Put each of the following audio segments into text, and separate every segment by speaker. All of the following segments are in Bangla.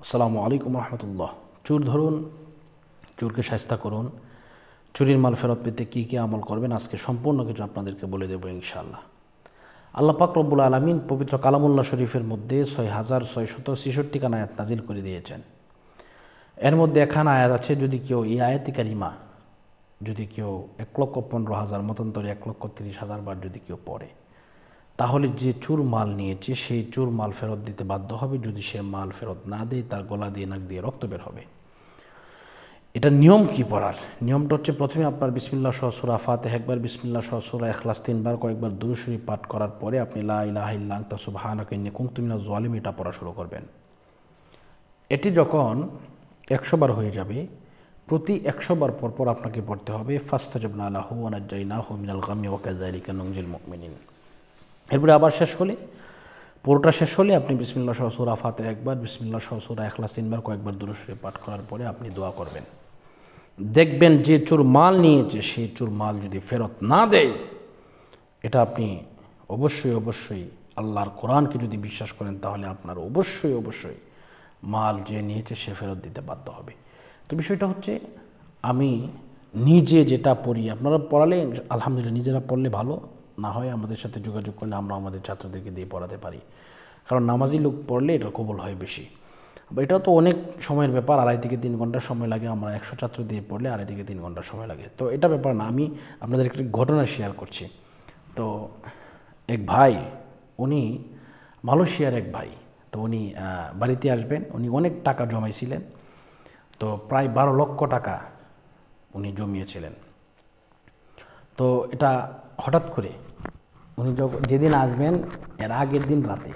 Speaker 1: আসসালামু আলাইকুম রহমতুল্লাহ। চুর ধরুন, চুরকে শায়েস্তা করুন। চুরির মাল ফেরত পেতে কী কী আমল করবেন আজকে সম্পূর্ণ কিছু আপনাদেরকে বলে দেবো ইনশাআল্লাহ। আল্লাহ পাক রব্বুল আলামিন পবিত্র কালামুল্লাহ শরীফের মধ্যে ৬,৬৬৬ আয়াত নাজিল করে দিয়েছেন। এর মধ্যে এখানে আয়াত আছে, যদি কেউ এই আয়াতি কারিমা যদি কেউ ১,১৫,০০০ মতান্তরে ১,৩০,০০০ বার যদি কেউ পড়ে, তাহলে যে চুর মাল নিয়েছে সেই চুর মাল ফেরত দিতে বাধ্য হবে। যদি সে মাল ফেরত না দেয়, তার গলা দিয়ে নাক দিয়ে রক্ত বের হবে। এটা নিয়ম কি পড়ার? নিয়মটা হচ্ছে, প্রথমে আপনার বিসমিল্লাহ সহ সূরা ফাতিহা একবার, বিসমিল্লাহ সহ সূরা ইখলাস ৩ বার, কয়েকবার দুরূদ শরীফ পাঠ করার পরে আপনি লা ইলাহা ইল্লা আনতা সুবহানাকা ইন্নী কুনতু মিনাজ জালিমিন এটা পড়া শুরু করবেন। এটি যখন ১০০ বার হয়ে যাবে, প্রতি ১০০ বার পরপর আপনাকে পড়তে হবে ফাস্তাজাবনা লাহু ওয়া নাজ্জাইনাহু মিনাল গাম্মি ওয়া কাযালিকা নুনজিল মুমিনিন। এরপরে আবার শেষ হলে, পুরোটা শেষ হলে আপনি বিসমিল্লাহ সহ সূরা ফাতিহা একবার, বিসমিল্লাহ সহ সূরা ইখলাস ৩ বার, কয়েকবার দুরূদ শরীফ পাঠ করার পরে আপনি দোয়া করবেন। দেখবেন যে চোর মাল নিয়েছে সেই চোর মাল যদি ফেরত না দেয়, এটা আপনি অবশ্যই আল্লাহর কোরআনকে যদি বিশ্বাস করেন, তাহলে আপনার অবশ্যই মাল যে নিয়েছে সে ফেরত দিতে বাধ্য হবে। তো বিষয়টা হচ্ছে, আমি নিজে যেটা পড়ি, আপনারা পড়ালে আলহামদুলিল্লাহ, নিজেরা পড়লে ভালো, না হয় আমাদের সাথে যোগাযোগ করলে আমরা আমাদের ছাত্রদেরকে দিয়ে পড়াতে পারি। কারণ নামাজি লোক পড়লে এটা কবুল হয় বেশি। এটা তো অনেক সময়ের ব্যাপার, ২.৫ থেকে ৩ ঘন্টা সময় লাগে। আমরা ১০০ ছাত্র দিয়ে পড়লে ২.৫ থেকে ৩ ঘন্টা সময় লাগে। তো এটা ব্যাপার না, আমি আপনাদের একটি ঘটনা শেয়ার করছি। তো এক ভাই, উনি মালয়েশিয়ার এক ভাই, তো উনি বাড়িতে আসবেন। উনি অনেক টাকা জমাইছিলেন, তো প্রায় ১২ লক্ষ টাকা উনি জমিয়েছিলেন। তো এটা হঠাৎ করে উনি যেদিন আসবেন এর আগের দিন রাতে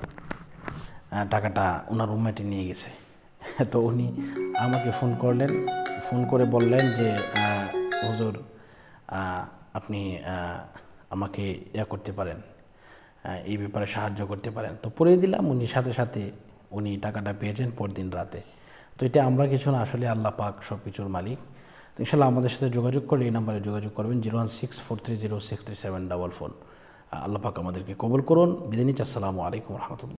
Speaker 1: টাকাটা ওনার রুমমেটে নিয়ে গেছে। তো উনি আমাকে ফোন করলেন, ফোন করে বললেন যে হুজুর, আপনি আমাকে করতে পারেন, এই ব্যাপারে সাহায্য করতে পারেন। তো পড়ে দিলাম, উনি সাথে সাথে উনি টাকাটা পেয়েছেন পরদিন রাতে। তো এটা আমরা কিছু না, আসলে আল্লাহ পাক সব কিছুর মালিক। তো ইনশাআল্লাহ আমাদের সাথে যোগাযোগ করলে এই নাম্বারে যোগাযোগ করবেন 01643063744। আল্লাহ পাক আমাদেরকে কবুল করুন। বিদায় নিচ্ছি। আসসালামু আলাইকুম রহমতুল্লাহ।